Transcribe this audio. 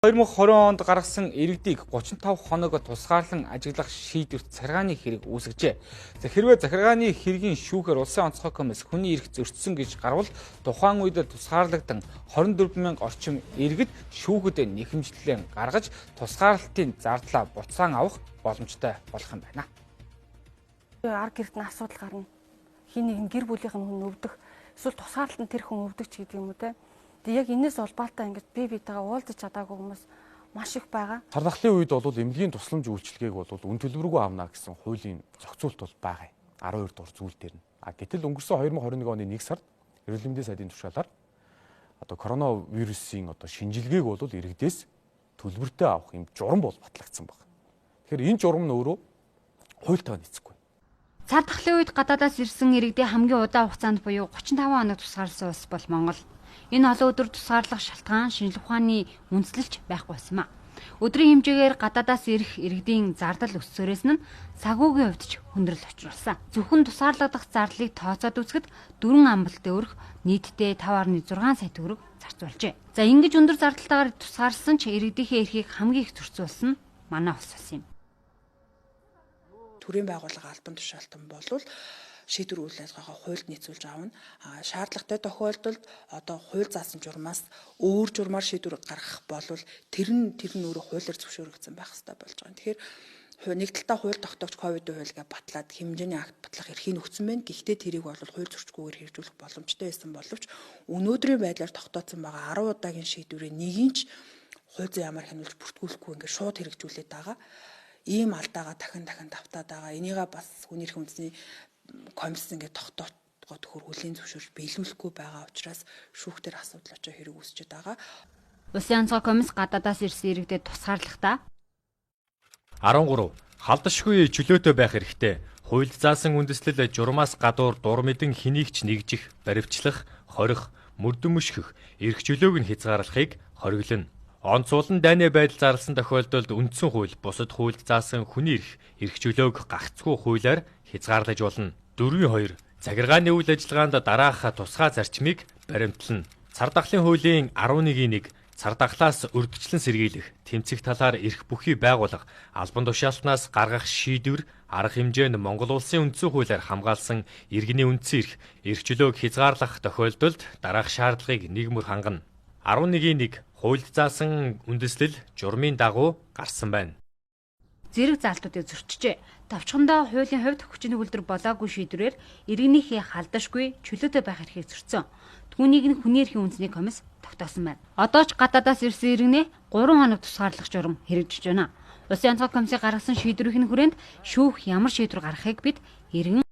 2020 онд гаргасан иргэдийг 35 хоног тусгаарлан ажиглах шийдвэрт захиргааны хэрэг үүсгэжээ. Хэрвээ захиргааны хэргийн шүүхээр Улсын онцгой комисс хүний эрх зөрчсөн гэж гарвал тухайн үед тусгаарлагдсан 24,000 орчим иргэд шүүхэд нэхэмжлэн гаргаж тусгаарлалтын зардлаа буцаан авах боломжтой болох юм байна. Арга гэрт нь асуудал гарна. Хин нэг нь гэр бүлийнх нь хүн өвдөх, эсвэл тусгаарлалт нь тэр хүн өвдөг ч гэдэг юм уу те. Яг энэс улбаалтай ингэж бие биетэйгээ уулзаж чадаагүй хүмүүс маш их байгаа. Сарнахлын үед бол эмнэлгийн тусламж үйлчилгээг бол үн төлбөргүй авна гэсэн хуулийн зохицуулт бол байгаа. 12 дугаар зүйл дээр нь. Гэтэл өнгөрсөн 2021 оны 1 сард эрүүл мэндийн сайдын тушаалаар коронавирусын шинжилгээг бол иргэдээс төлбөртэй авах юм журам бол батлагдсан байна. Тэгэхээр энэ журам нь өөрөө хуультай нийцэхгүй. Цар тахлын үед гадаадаас ирсэн иргэдийн хамгийн удаан хугацаанд буюу 35 хоног тусгаарласан улс бол Монгол. Энэ олон өдөр тусгаарлах шалтгаан шинжилгээ ухааны үндэслэлч байхгүй байсан юм а. Өдрийн хэмжээгээр гадаадаас ирэх иргэдийн зардал өссөрөөс нь сагуугийн хувьд ч хүндрэл учруулсан. Зөвхөн тусгаарлагдах зардлыг тооцоод үзэхэд 4 амбалтын өрх нийтдээ 5.6 сая төгрөг зарцуулжээ. За ингэж өндөр зардалтайгаар тусгаарласан ч иргэдийнхээ эрхийг хамгийн их зөрчүүлсэн нь манай улс юм. Төрийн байгууллага албан тушаалтан болвол шийдвэр үйл ажиллагаагаа хуульд нийцүүлж аавна. Шаардлагатай тохиолдолд хууль заасан журмаас өөр журмаар шийдвэр гаргах болвол тэр нь өөрөө хуулиар зөвшөөрөгдсөн байх хэрэгтэй болж байгаа. Тэгэхээр нэг талдаа хууль тогтоогч ковидын хуульгаа батлаад хэмжээний акт батлах эрхийг өгсөн байна. Гэхдээ тэрийг бол хууль зөрчиггүйгээр хэрэгжүүлэх боломжтой байсан боловч өнөөдрийн байдлаар тогтооцсон байгаа 10 удаагийн шийдвэрийн нэгийг ч хууль зүйн ямар хянуулж бүртгүүлэхгүй ингээд шууд хэрэгжүүлээд байгаа. Ийм алдаагаа дахин давтаад байгаа. Энийгээ бас хүний эрхийн үндэсний комисс ингээд тогтоогоод хүлийн зөвшөөрж биелүүлэхгүй байгаа учраас шүүхтэр асуудал очоо хэрэг үүсчихэд байгаа. Улсын онцгой комисс гадаадаас ирсэн иргэдэд тусгаарлахдаа 13. Халдашгүй чөлөөтэй байх хэрэгтэй. Хуульд заасан үндэслэл журмаас гадуур дур мэдэн хэнийг ч нэгжих, баривчлах, хорих, мөрдөн мөшгөх, эрх чөлөөг нь хязгаарлахыг хориглоно. Онцгойлон дайны байдал зарласан тохиолдолд үндсэн хууль, бусад хуульд заасан хүний эрх чөлөөг гагцгүй хуулиар хязгаарлаж болно. 4.2. Захиргааны үйл ажиллагаанд дараах тусгай зарчмыг баримтлана. Цар тахлын хуулийн 11.1 цар тахлаас урьдчилан сэргийлэх, тэмцэх талаар эрх бүхий байгуулах, албан тушаалтнаас гаргах шийдвэр, арга хэмжээ нь Монгол улсын үндсэн хуулиар хамгаалсан иргэний үндсэн эрх чөлөөг хязгаарлах тохиолдолд дараах шаардлагыг нийгмөр хангана. 11.1 хуульд заасан үндэслэл журмын дагуу гарсан байна. Зэрэг заалтуудыг зөрчижээ. Товчхондоо хуулийн хувьд хүчин төгөлдөр болоогүй шийдвэрээр иргэнийхээ халдашгүй чөлөөтэй байх эрхийг зөрчсөн. Түүнийг нь хүний эрхийн үндэсний комисс тогтоосон байна. Одоо ч гадаадаас ирсэн иргэнээ 3 хоног тусгаарлах журам хэрэгжиж байна. Улсын онцгой комиссийн гаргасан шийдвэрийн хүрээнд шүүх ямар шийдвэр гаргахыг бид иргэн